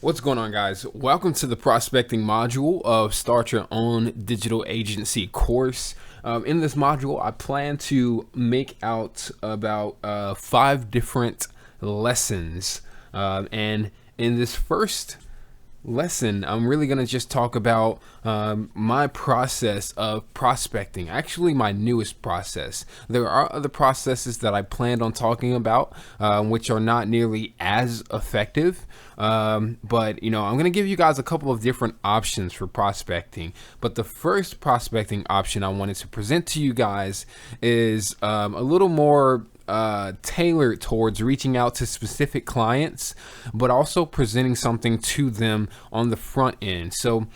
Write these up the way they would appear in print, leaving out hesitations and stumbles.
What's going on, guys? Welcome to the prospecting module of Start Your Own Digital Agency course. In this module, I plan to make out about 5 different lessons. And in this first lesson, I'm really going to just talk about my process of prospecting, actually my newest process. There are other processes that I planned on talking about, which are not nearly as effective. But I'm going to give you guys a couple of different options for prospecting. But the first prospecting option I wanted to present to you guys is a little more tailored towards reaching out to specific clients, but also presenting something to them on the front end. So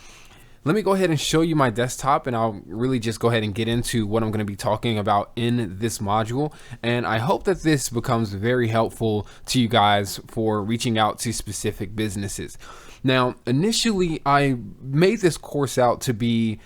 let me go ahead and show you my desktop, and I'll really just go ahead and get into what I'm going to be talking about in this module. And I hope that this becomes very helpful to you guys for reaching out to specific businesses. Now, initially, I made this course out to be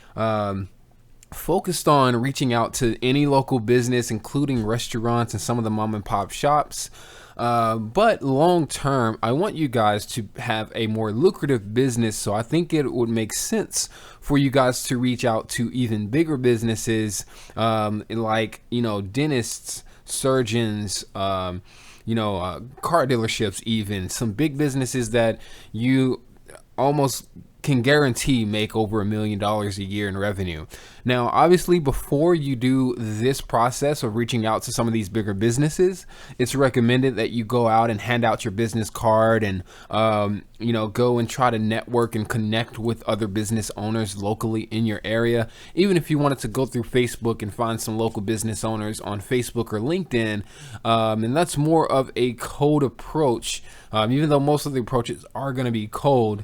focused on reaching out to any local business, including restaurants and some of the mom and pop shops. But long term, I want you guys to have a more lucrative business. So I think it would make sense for you guys to reach out to even bigger businesses, like, dentists, surgeons, car dealerships, even some big businesses that you almost can guarantee make over $1 million a year in revenue. Now, obviously, before you do this process of reaching out to some of these bigger businesses, it's recommended that you go out and hand out your business card and, go and try to network and connect with other business owners locally in your area. Even if you wanted to go through Facebook and find some local business owners on Facebook or LinkedIn, and that's more of a cold approach, even though most of the approaches are going to be cold.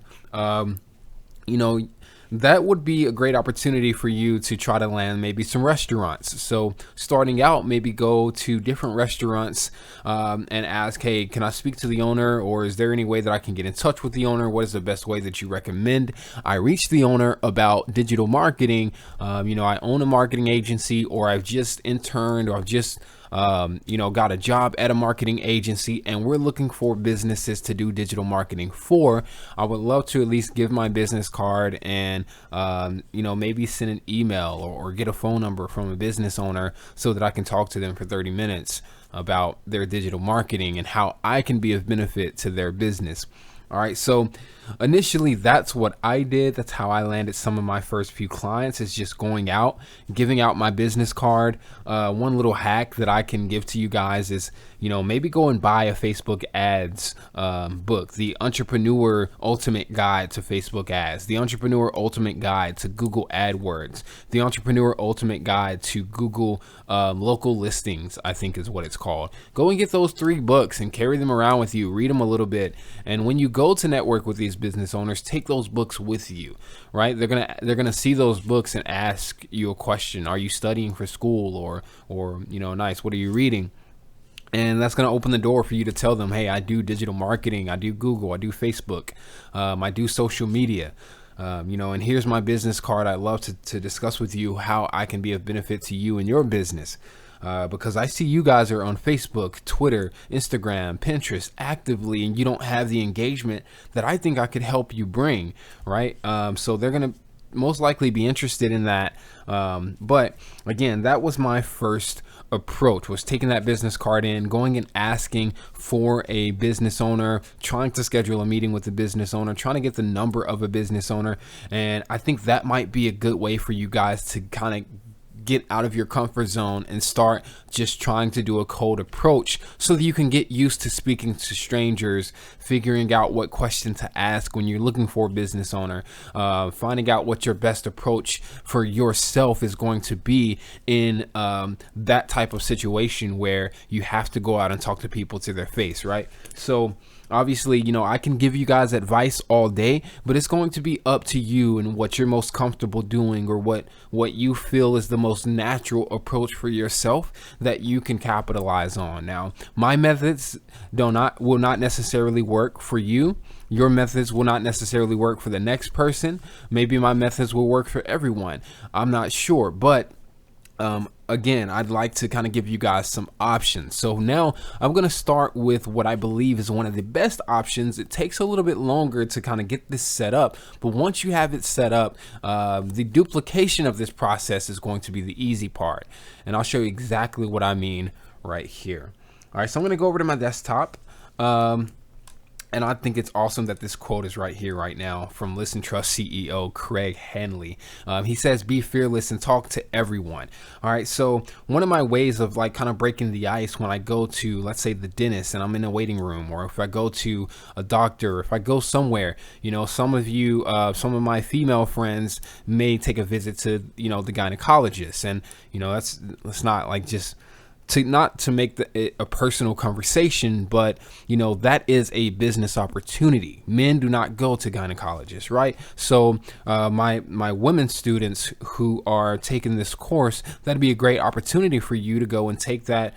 That would be a great opportunity for you to try to land maybe some restaurants. So starting out, maybe go to different restaurants and ask, hey, can I speak to the owner? Or is there any way that I can get in touch with the owner? What is the best way that you recommend I reach the owner about digital marketing? I own a marketing agency, or I've just interned, or I've just got a job at a marketing agency, and we're looking for businesses to do digital marketing for. I would love to at least give my business card and, maybe send an email or get a phone number from a business owner so that I can talk to them for 30 minutes about their digital marketing and how I can be of benefit to their business. All right, so initially that's what I did. That's how I landed some of my first few clients, is just going out, giving out my business card. One little hack that I can give to you guys is, maybe go and buy a Facebook ads book, the Entrepreneur Ultimate Guide to Facebook Ads, the Entrepreneur Ultimate Guide to Google AdWords, the Entrepreneur Ultimate Guide to Google Local Listings, I think is what it's called. Go and get those 3 books and carry them around with you, read them a little bit. And when you go to network with these business owners, take those books with you, right? They're gonna see those books and ask you a question. Are you studying for school, or nice, what are you reading? And that's going to open the door for you to tell them, hey, I do digital marketing, I do Google, I do Facebook, I do social media, and here's my business card. I'd love to discuss with you how I can be of benefit to you and your business. Because I see you guys are on Facebook, Twitter, Instagram, Pinterest actively, and you don't have the engagement that I think I could help you bring, right? So they're going to most likely be interested in that. But again, that was my first approach, was taking that business card in, going and asking for a business owner, trying to schedule a meeting with the business owner, trying to get the number of a business owner. And I think that might be a good way for you guys to kind of get out of your comfort zone and start just trying to do a cold approach, so that you can get used to speaking to strangers, figuring out what question to ask when you're looking for a business owner, finding out what your best approach for yourself is going to be in that type of situation where you have to go out and talk to people to their face, right? So obviously, I can give you guys advice all day, but it's going to be up to you and what you're most comfortable doing, or what you feel is the most natural approach for yourself that you can capitalize on. Now, my methods will not necessarily work for you. Your methods will not necessarily work for the next person. Maybe my methods will work for everyone. I'm not sure, but again, I'd like to kind of give you guys some options. So now I'm going to start with what I believe is one of the best options. It takes a little bit longer to kind of get this set up, but once you have it set up, the duplication of this process is going to be the easy part. And I'll show you exactly what I mean right here. All right, so I'm going to go over to my desktop. And I think it's awesome that this quote is right here, right now, from Listen Trust CEO Craig Henley. He says, "Be fearless and talk to everyone." All right. So one of my ways of like kind of breaking the ice when I go to, let's say, the dentist and I'm in a waiting room, or if I go to a doctor, if I go somewhere, some of you, some of my female friends may take a visit to, the gynecologist, and that's not like just not to make it a personal conversation, but that is a business opportunity. Men do not go to gynecologists, right? So my women students who are taking this course, that'd be a great opportunity for you to go and take that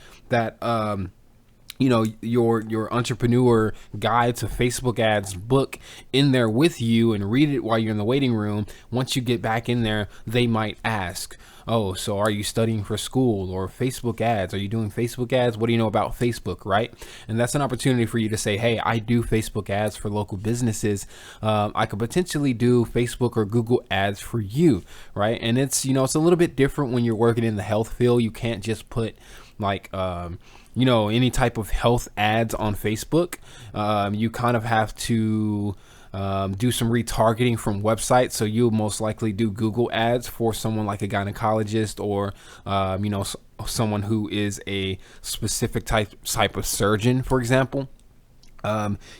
your entrepreneur guide to Facebook ads book in there with you and read it while you're in the waiting room. Once you get back in there, they might ask, "Oh, so are you studying for school or Facebook ads? Are you doing Facebook ads? What do you know about Facebook?" Right? And that's an opportunity for you to say, "Hey, I do Facebook ads for local businesses. I could potentially do Facebook or Google ads for you." Right? And it's, it's a little bit different when you're working in the health field. You can't just put like, any type of health ads on Facebook. You kind of have to do some retargeting from websites. So you'll most likely do Google ads for someone like a gynecologist, or, someone who is a specific type of surgeon, for example.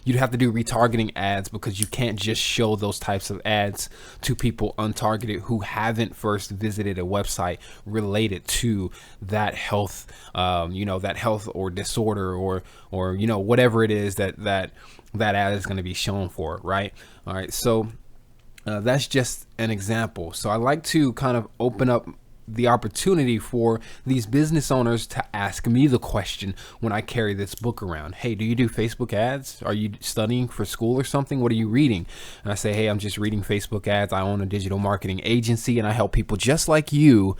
You'd have to do retargeting ads because you can't just show those types of ads to people untargeted who haven't first visited a website related to that health, that health or disorder, or whatever it is that ad is going to be shown for. Right. All right. So that's just an example. So I like to kind of open up the opportunity for these business owners to ask me the question when I carry this book around. "Hey, do you do Facebook ads? Are you studying for school or something? What are you reading?" And I say, "Hey, I'm just reading Facebook ads. I own a digital marketing agency and I help people just like you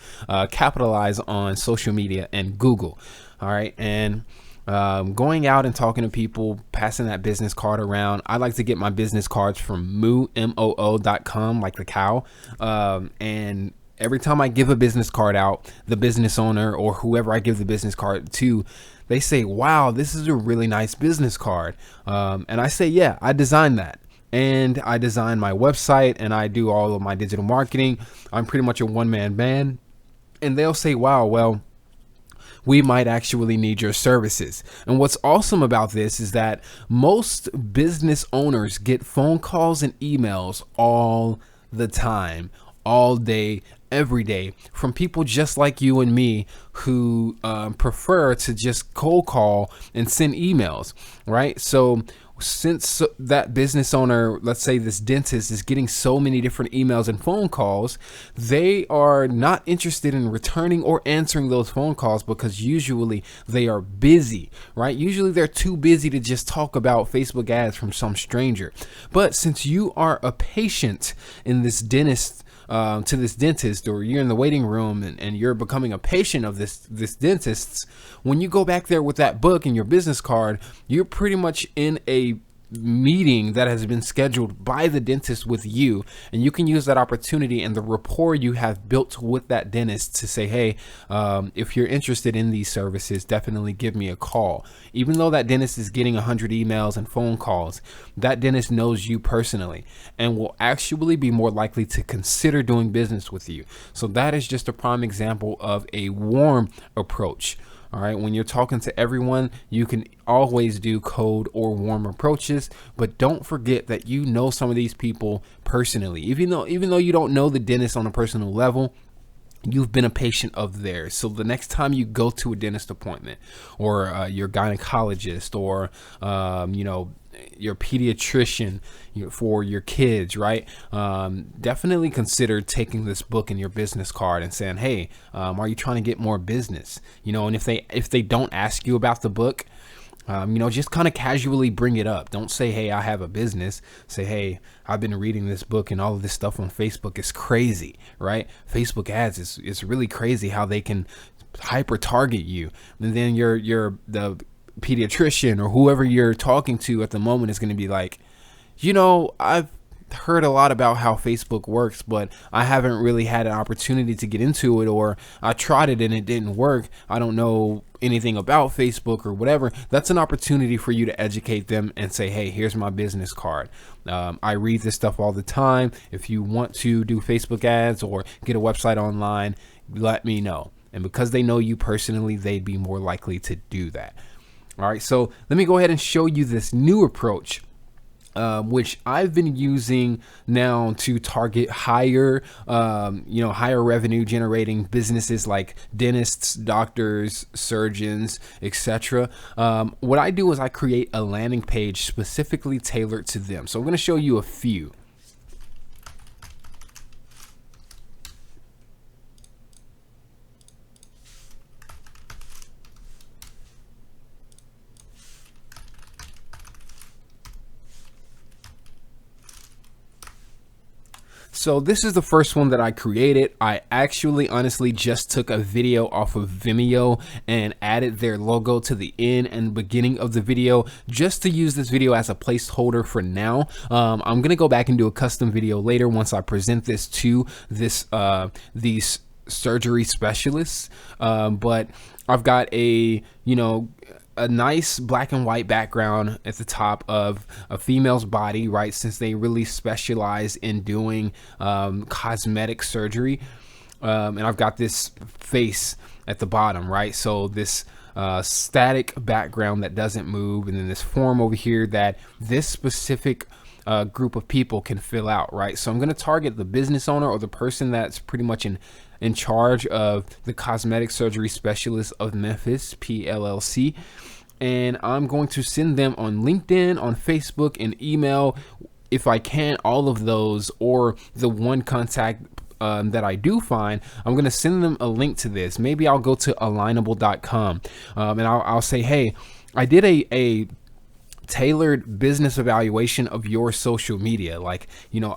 capitalize on social media and Google." All right. And going out and talking to people, passing that business card around. I like to get my business cards from moo.com, like the cow. And every time I give a business card out, the business owner or whoever I give the business card to, they say, "Wow, this is a really nice business card." And I say, "Yeah, I designed that. And I design my website and I do all of my digital marketing. I'm pretty much a one-man band." And they'll say, "Wow, well, we might actually need your services." And what's awesome about this is that most business owners get phone calls and emails all the time, all day, every day, from people just like you and me who prefer to just cold call and send emails, right? So since that business owner, let's say this dentist, is getting so many different emails and phone calls, they are not interested in returning or answering those phone calls because usually they are busy, right? Usually they're too busy to just talk about Facebook ads from some stranger. But since you are a patient in this dentist, to this dentist, or you're in the waiting room and you're becoming a patient of this dentist's, when you go back there with that book and your business card, you're pretty much in a meeting that has been scheduled by the dentist with you, and you can use that opportunity and the rapport you have built with that dentist to say, "Hey, if you're interested in these services, definitely give me a call." Even though that dentist is getting 100 emails and phone calls, that dentist knows you personally and will actually be more likely to consider doing business with you. So that is just a prime example of a warm approach. All right. When you're talking to everyone, you can always do cold or warm approaches, but don't forget that you know some of these people personally. Even though you don't know the dentist on a personal level, you've been a patient of theirs. So the next time you go to a dentist appointment, or your gynecologist, or your pediatrician for your kids, right? Definitely consider taking this book in your business card and saying, "Hey, are you trying to get more business?" And if they don't ask you about the book, just kind of casually bring it up. Don't say, "Hey, I have a business." Say, "Hey, I've been reading this book and all of this stuff on Facebook is crazy," right? Facebook ads is really crazy how they can hyper target you, and then the pediatrician or whoever you're talking to at the moment is going to be like, I've heard a lot about how Facebook works, but I haven't really had an opportunity to get into it, or I tried it and it didn't work. I don't know anything about Facebook or whatever. That's an opportunity for you to educate them and say, hey, here's my business card. I read this stuff all the time. If you want to do Facebook ads or get a website online, let me know. And because they know you personally, they'd be more likely to do that. All right, so let me go ahead and show you this new approach, which I've been using now to target higher revenue generating businesses like dentists, doctors, surgeons, etc. What I do is I create a landing page specifically tailored to them. So I'm going to show you a few. So this is the first one that I created. I actually honestly just took a video off of Vimeo and added their logo to the end and beginning of the video just to use this video as a placeholder for now. I'm gonna go back and do a custom video later once I present this to these surgery specialists. But I've got a nice black and white background at the top of a female's body, right? Since they really specialize in doing cosmetic surgery. And I've got this face at the bottom, right? So this static background that doesn't move, and then this form over here that this specific group of people can fill out, right? So I'm going to target the business owner or the person that's pretty much in charge of the cosmetic surgery specialist of Memphis, PLLC. And I'm going to send them on LinkedIn, on Facebook, and email, if I can, all of those, or the one contact that I do find. I'm going to send them a link to this. Maybe I'll go to alignable.com and I'll say, hey, I did a tailored business evaluation of your social media. Like,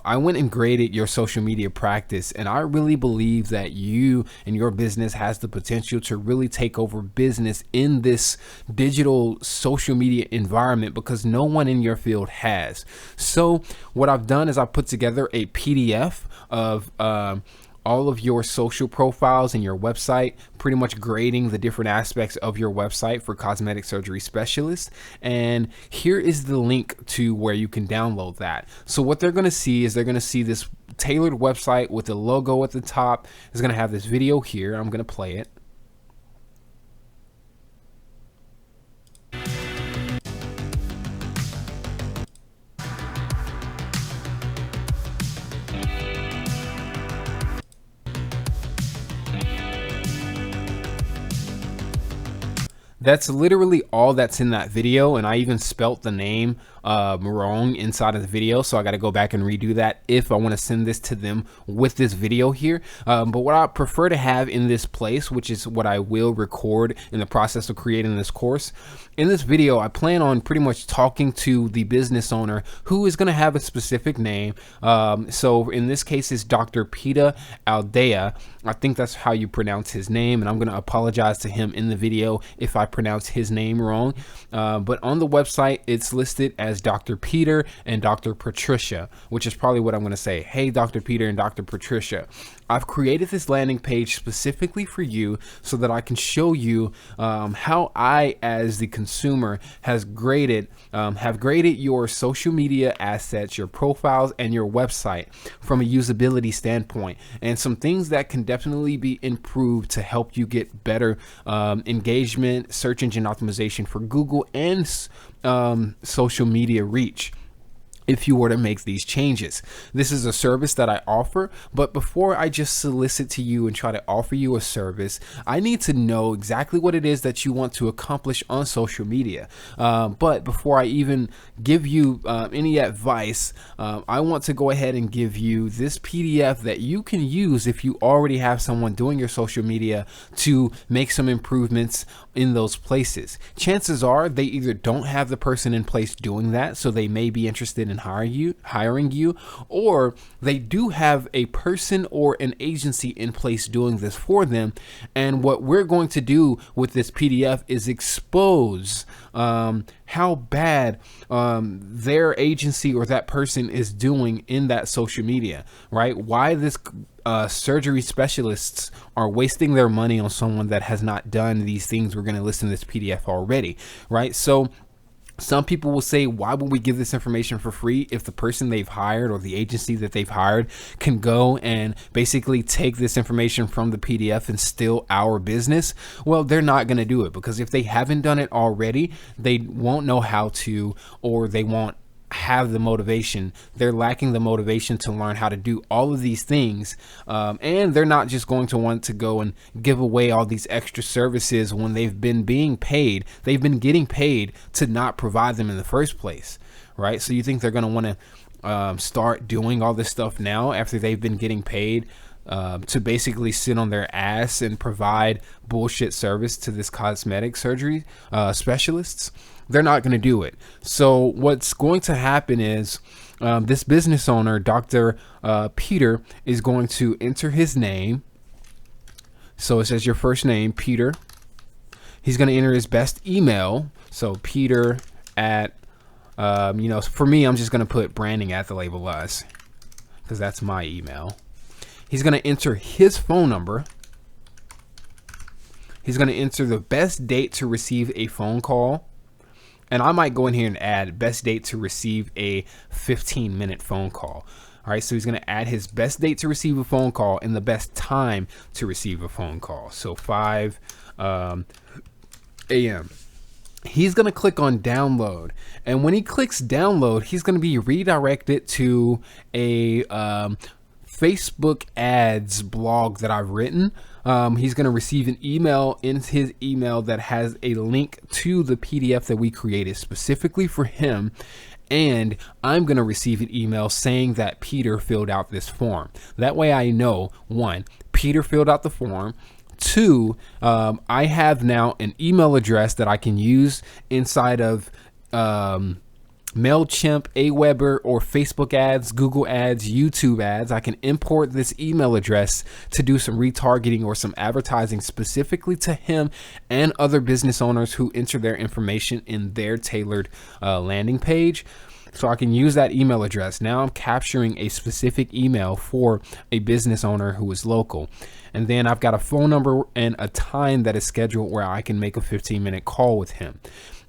I went and graded your social media practice, and I really believe that you and your business has the potential to really take over business in this digital social media environment, because no one in your field has. So what I've done is I put together a PDF of all of your social profiles and your website, pretty much grading the different aspects of your website for cosmetic surgery specialists. And here is the link to where you can download that. So what they're going to see is they're going to see this tailored website with the logo at the top. It's going to have this video here. I'm going to play it. That's literally all that's in that video, and I even spelt the name wrong inside of the video, so I got to go back and redo that if I want to send this to them with this video here. But what I prefer to have in this place, which is what I will record in the process of creating this course, in this video I plan on pretty much talking to the business owner, who is going to have a specific name. So in this case it's Dr. Peter Aldea. I think that's how you pronounce his name, and I'm going to apologize to him in the video if I pronounce his name wrong. But on the website it's listed as Dr. Peter and Dr. Patricia, which is probably what I'm going to say. Hey, Dr. Peter and Dr. Patricia, I've created this landing page specifically for you so that I can show you how I, as the consumer, have graded your social media assets, your profiles, and your website from a usability standpoint, and some things that can definitely be improved to help you get better engagement, search engine optimization for Google, and social media reach if you were to make these changes. This is a service that I offer, but before I just solicit to you and try to offer you a service, I need to know exactly what it is that you want to accomplish on social media. But before I even give you any advice, I want to go ahead and give you this PDF that you can use if you already have someone doing your social media to make some improvements in those places. Chances are they either don't have the person in place doing that, so they may be interested in in hiring you, or they do have a person or an agency in place doing this for them. And what we're going to do with this PDF is expose how bad their agency or that person is doing in that social media, right? Why this surgery specialists are wasting their money on someone that has not done these things we're going to list in this PDF already, right? So some people will say, why would we give this information for free if the person they've hired or the agency that they've hired can go and basically take this information from the PDF and steal our business? Well, they're not going to do it, because if they haven't done it already, they won't know how to, or they won't have the motivation. They're lacking the motivation to learn how to do all of these things, and they're not just going to want to go and give away all these extra services when they've been getting paid to not provide them in the first place, right? So you think they're going to want to start doing all this stuff now after they've been getting paid to basically sit on their ass and provide bullshit service to this cosmetic surgery specialists? They're not going to do it. So what's going to happen is this business owner, Dr. Peter, is going to enter his name. So it says your first name, Peter. He's going to enter his best email. So Peter at, for me, I'm just going to put branding at the label us, because that's my email. He's going to enter his phone number. He's going to enter the best date to receive a phone call. And I might go in here and add best date to receive a 15-minute phone call. All right, so he's going to add his best date to receive a phone call and the best time to receive a phone call. So 5 a.m. He's going to click on download. And when he clicks download, he's going to be redirected to a Facebook ads blog that I've written. He's going to receive an email in his email that has a link to the PDF that we created specifically for him. And I'm going to receive an email saying that Peter filled out this form. That way I know, 1, Peter filled out the form. 2, I have now an email address that I can use inside of MailChimp, Aweber, or Facebook ads, Google ads, YouTube ads. I can import this email address to do some retargeting or some advertising specifically to him and other business owners who enter their information in their tailored landing page. So I can use that email address. Now I'm capturing a specific email for a business owner who is local. And then I've got a phone number and a time that is scheduled where I can make a 15-minute call with him.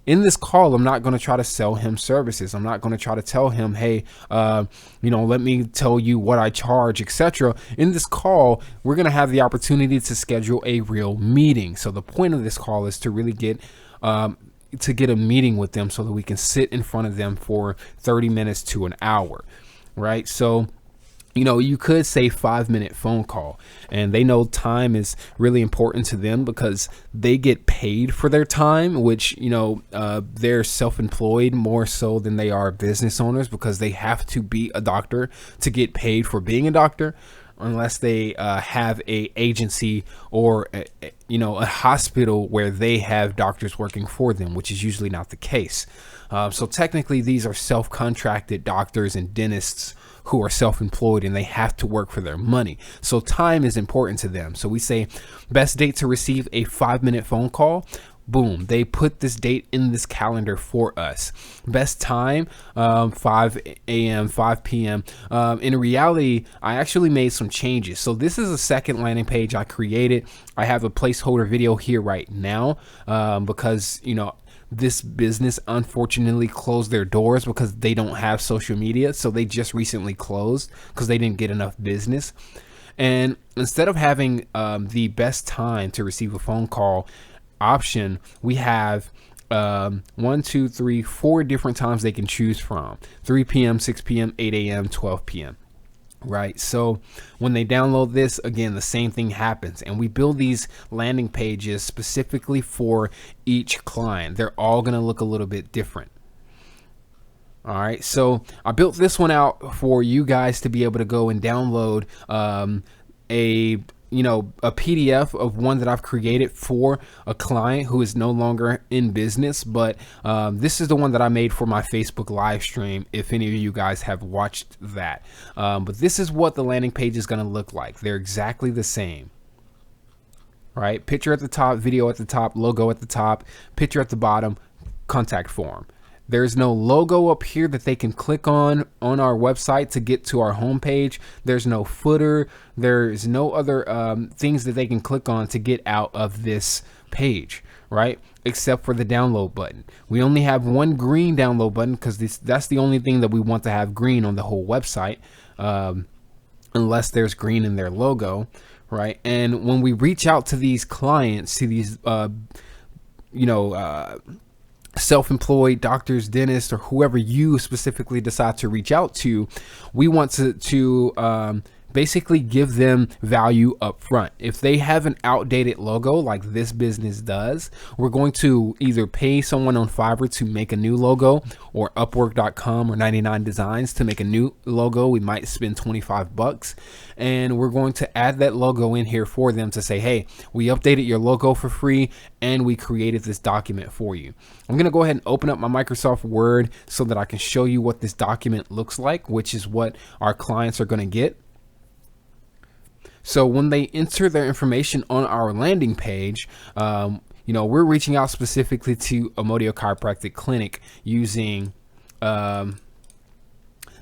In this call, I'm not going to try to sell him services. I'm not going to try to tell him, hey, let me tell you what I charge, etc. In this call, we're going to have the opportunity to schedule a real meeting. So the point of this call is to really get a meeting with them so that we can sit in front of them for 30 minutes to an hour, right? So you could say 5-minute phone call, and they know time is really important to them because they get paid for their time, which, they're self-employed more so than they are business owners because they have to be a doctor to get paid for being a doctor, unless they have a agency or a hospital where they have doctors working for them, which is usually not the case. So technically these are self-contracted doctors and dentists who are self-employed, and they have to work for their money. So time is important to them. So we say best date to receive a 5-minute phone call. Boom, they put this date in this calendar for us. Best time, 5 a.m., 5 p.m. In reality, I actually made some changes. So this is a second landing page I created. I have a placeholder video here right now because, this business unfortunately closed their doors because they don't have social media. So they just recently closed because they didn't get enough business. And instead of having the best time to receive a phone call option, we have 4 different times they can choose from: 3 p.m., 6 p.m., 8 a.m., 12 p.m. Right. So when they download this, again, the same thing happens. And we build these landing pages specifically for each client. They're all going to look a little bit different. All right. So I built this one out for you guys to be able to go and download a a PDF of one that I've created for a client who is no longer in business, but this is the one that I made for my Facebook live stream, if any of you guys have watched that. But this is what the landing page is going to look like. They're exactly the same. Right? Picture at the top, video at the top, logo at the top, picture at the bottom, contact form. There's no logo up here that they can click on our website to get to our homepage. There's no footer. There's no other things that they can click on to get out of this page, right? Except for the download button. We only have one green download button because that's the only thing that we want to have green on the whole website, unless there's green in their logo. Right. And when we reach out to these clients, to these, self-employed doctors, dentists, or whoever you specifically decide to reach out to, we want to basically give them value up front. If they have an outdated logo like this business does, we're going to either pay someone on Fiverr to make a new logo, or Upwork.com or 99 Designs to make a new logo. We might spend $25, and we're going to add that logo in here for them to say, hey, we updated your logo for free and we created this document for you. I'm going to go ahead and open up my Microsoft Word so that I can show you what this document looks like, which is what our clients are going to get. So when they enter their information on our landing page, we're reaching out specifically to Amodio Chiropractic Clinic using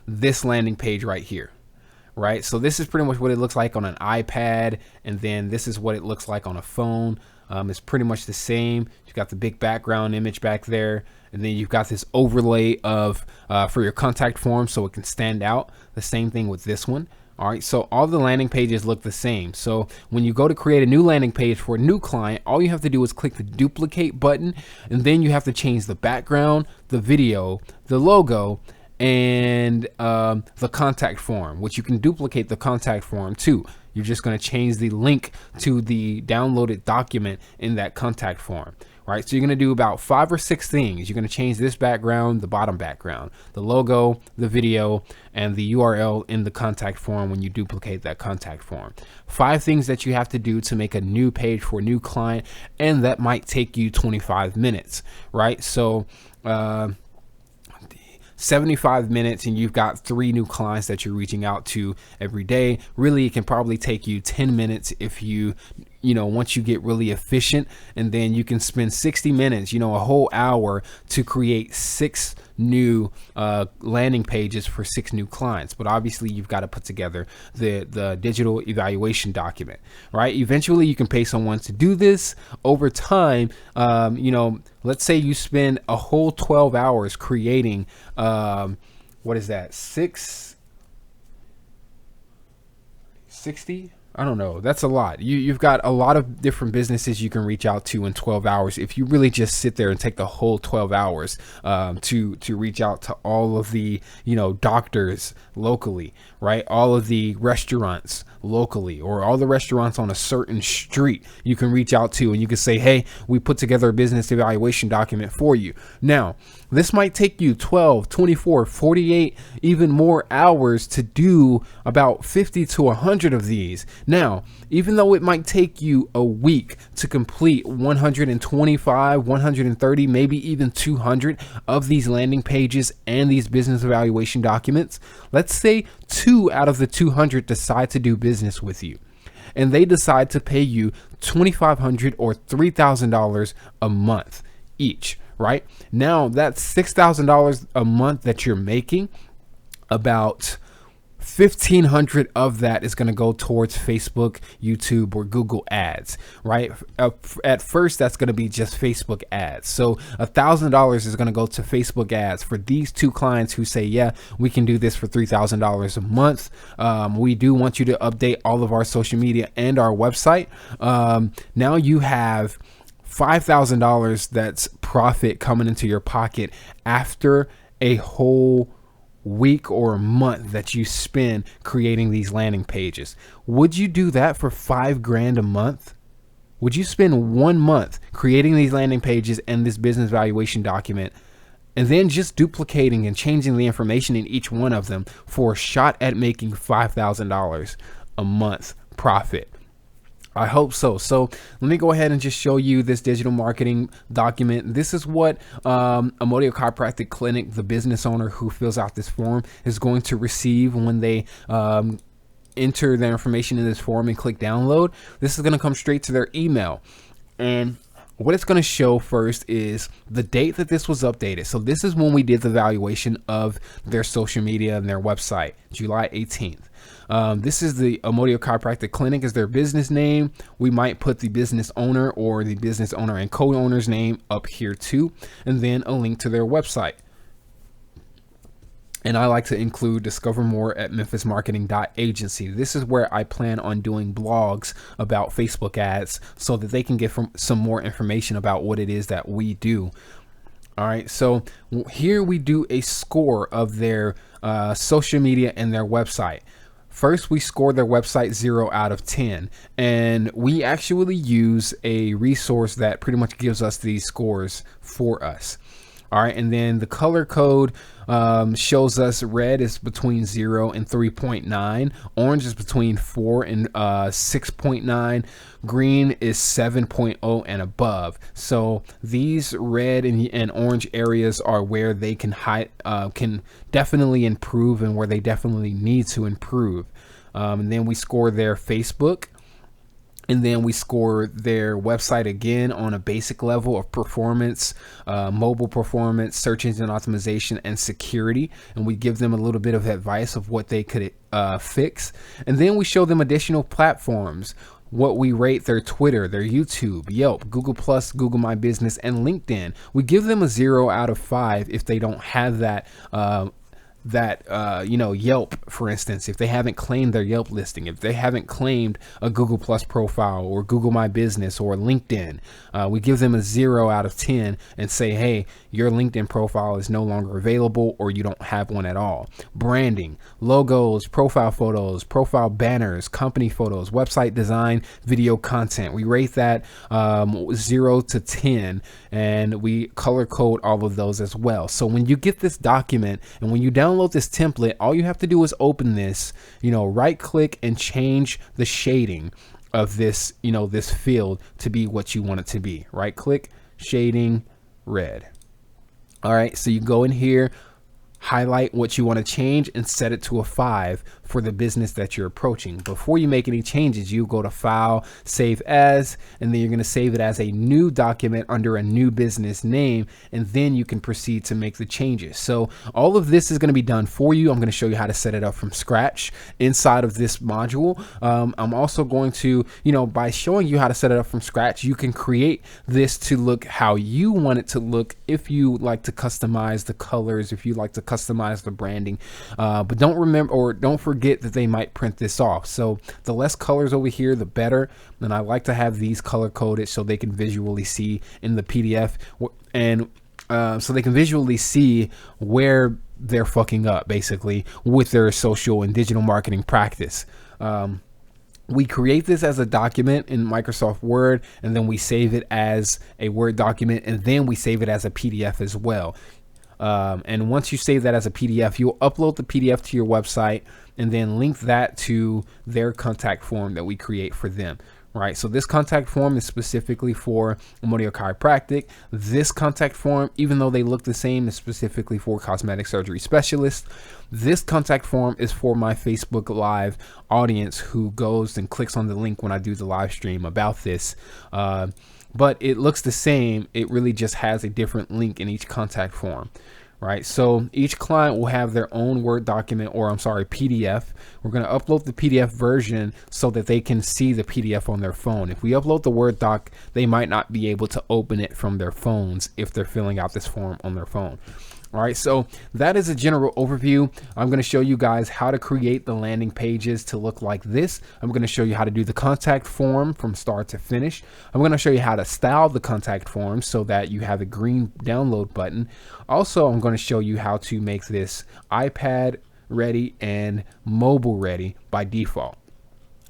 this landing page right here. Right. So this is pretty much what it looks like on an iPad. And then this is what it looks like on a phone. It's pretty much the same. You've got the big background image back there. And then you've got this overlay of for your contact form so it can stand out. The same thing with this one. All right, so all the landing pages look the same. So when you go to create a new landing page for a new client, all you have to do is click the duplicate button, and then you have to change the background, the video, the logo, and the contact form, which you can duplicate the contact form too. You're just going to change the link to the downloaded document in that contact form. Right, so you're going to do about 5 or 6 things. You're going to change this background, the bottom background, the logo, the video, and the URL in the contact form when you duplicate that contact form. 5 things that you have to do to make a new page for a new client, and that might take you 25 minutes, right? So 75 minutes and you've got 3 new clients that you're reaching out to every day. Really, it can probably take you 10 minutes if once you get really efficient, and then you can spend 60 minutes, a whole hour to create 6 new landing pages for 6 new clients. But obviously you've got to put together the digital evaluation document, right? Eventually you can pay someone to do this. Over time, let's say you spend a whole 12 hours creating, what is that? 60? I don't know. That's a lot. You've got a lot of different businesses you can reach out to in 12 hours. If you really just sit there and take the whole 12 hours to reach out to all of the, doctors locally, right? All of the restaurants locally, or all the restaurants on a certain street you can reach out to, and you can say, hey, we put together a business evaluation document for you. Now, this might take you 12, 24, 48, even more hours to do about 50 to 100 of these. Now, even though it might take you a week to complete 125, 130, maybe even 200 of these landing pages and these business evaluation documents, let's say 2 out of the 200 decide to do business with you, and they decide to pay you $2,500 or $3,000 a month each. Right now, that's $6,000 a month that you're making. About $1,500 of that is going to go towards Facebook, YouTube, or Google ads, right? At first, that's going to be just Facebook ads. So $1,000 is going to go to Facebook ads for these 2 clients who say, yeah, we can do this for $3,000 a month. We do want you to update all of our social media and our website. Now you have $5,000 that's profit coming into your pocket after a whole week or a month that you spend creating these landing pages. Would you do that for $5,000 a month? Would you spend 1 month creating these landing pages and this business valuation document, and then just duplicating and changing the information in each one of them for a shot at making $5,000 a month profit? I hope so. So let me go ahead and just show you this digital marketing document. This is what Amodio Chiropractic Clinic, the business owner who fills out this form, is going to receive when they enter their information in this form and click download. This is going to come straight to their email. And what it's going to show first is the date that this was updated. So this is when we did the valuation of their social media and their website, July 18th. This is the Amodio Chiropractic Clinic is their business name. We might put the business owner or the business owner and co-owner's name up here too, and then a link to their website. And I like to include discover more at memphismarketing.agency. This is where I plan on doing blogs about Facebook ads so that they can get some more information about what it is that we do. All right, so here we do a score of their social media and their website. First, we score their website 0 out of 10, and we actually use a resource that pretty much gives us these scores for us. All right, and then the color code shows us red is between 0 and 3.9, orange is between 4 and 6.9, green is 7.0 and above. So these red and orange areas are where they can definitely improve and where they definitely need to improve. And then we score their Facebook. And then we score their website again on a basic level of performance, mobile performance, search engine optimization, and security. And we give them a little bit of advice of what they could fix. And then we show them additional platforms, what we rate their Twitter, their YouTube, Yelp, Google Plus, Google My Business, and LinkedIn. We give them a 0 out of 5 if they don't have that Yelp, for instance, if they haven't claimed their Yelp listing, if they haven't claimed a Google Plus profile or Google My Business or LinkedIn, we give them a 0 out of 10 and say, hey, your LinkedIn profile is no longer available or you don't have one at all. Branding, logos, profile photos, profile banners, company photos, website design, video content. We rate that 0 to 10, and we color code all of those as well. So when you get this document and when you download this template, all you have to do is open this, right click and change the shading of this, this field to be what you want it to be. Right click, shading, red. All right, so you go in here, highlight what you want to change and set it to a 5 for the business that you're approaching. Before you make any changes, you go to File, Save As, and then you're going to save it as a new document under a new business name, and then you can proceed to make the changes. So all of this is going to be done for you. I'm going to show you how to set it up from scratch inside of this module. I'm also going to, by showing you how to set it up from scratch, you can create this to look how you want it to look. If you like to customize the colors, if you like to customize the branding, but don't forget that they might print this off. So the less colors over here, the better. And I like to have these color coded so they can visually see in the PDF, and so they can visually see where they're fucking up basically with their social and digital marketing practice. We create this as a document in Microsoft Word, and then we save it as a Word document, and then we save it as a PDF as well. And once you save that as a PDF, you'll upload the PDF to your website and then link that to their contact form that we create for them. Right. So this contact form is specifically for Amodio Chiropractic. This contact form, even though they look the same, is specifically for cosmetic surgery specialists. This contact form is for my Facebook Live audience who goes and clicks on the link when I do the live stream about this. But it looks the same. It really just has a different link in each contact form. Right, so each client will have their own Word document, or PDF. We're going to upload the PDF version so that they can see the PDF on their phone. If we upload the Word doc, they might not be able to open it from their phones if they're filling out this form on their phone. All right, so that is a general overview. I'm going to show you guys how to create the landing pages to look like this. I'm going to show you how to do the contact form from start to finish. I'm going to show you how to style the contact form so that you have a green download button. Also, I'm going to show you how to make this iPad ready and mobile ready by default.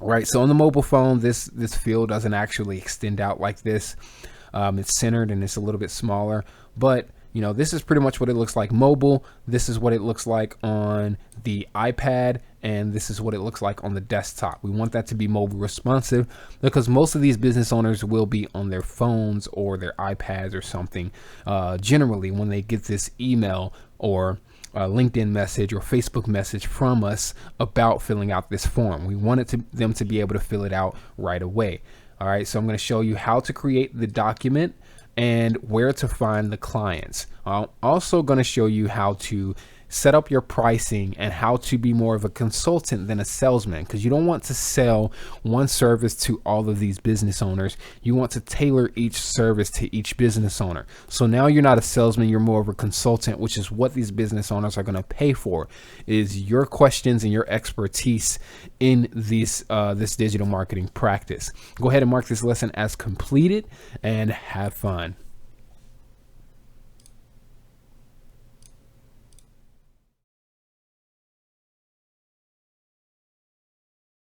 All right, so on the mobile phone, this field doesn't actually extend out like this. It's centered and it's a little bit smaller, but this is pretty much what it looks like mobile. This is what it looks like on the iPad, and this is what it looks like on the desktop. We want that to be mobile responsive because most of these business owners will be on their phones or their iPads or something generally when they get this email or LinkedIn message or Facebook message from us about filling out this form. We want them to be able to fill it out right away. All right, so I'm going to show you how to create the document and where to find the clients. I'm also going to show you how to set up your pricing and how to be more of a consultant than a salesman, because you don't want to sell one service to all of these business owners. You want to tailor each service to each business owner. So now you're not a salesman, you're more of a consultant, which is what these business owners are going to pay for, is your questions and your expertise in this digital marketing practice. Go ahead and mark this lesson as completed and have fun.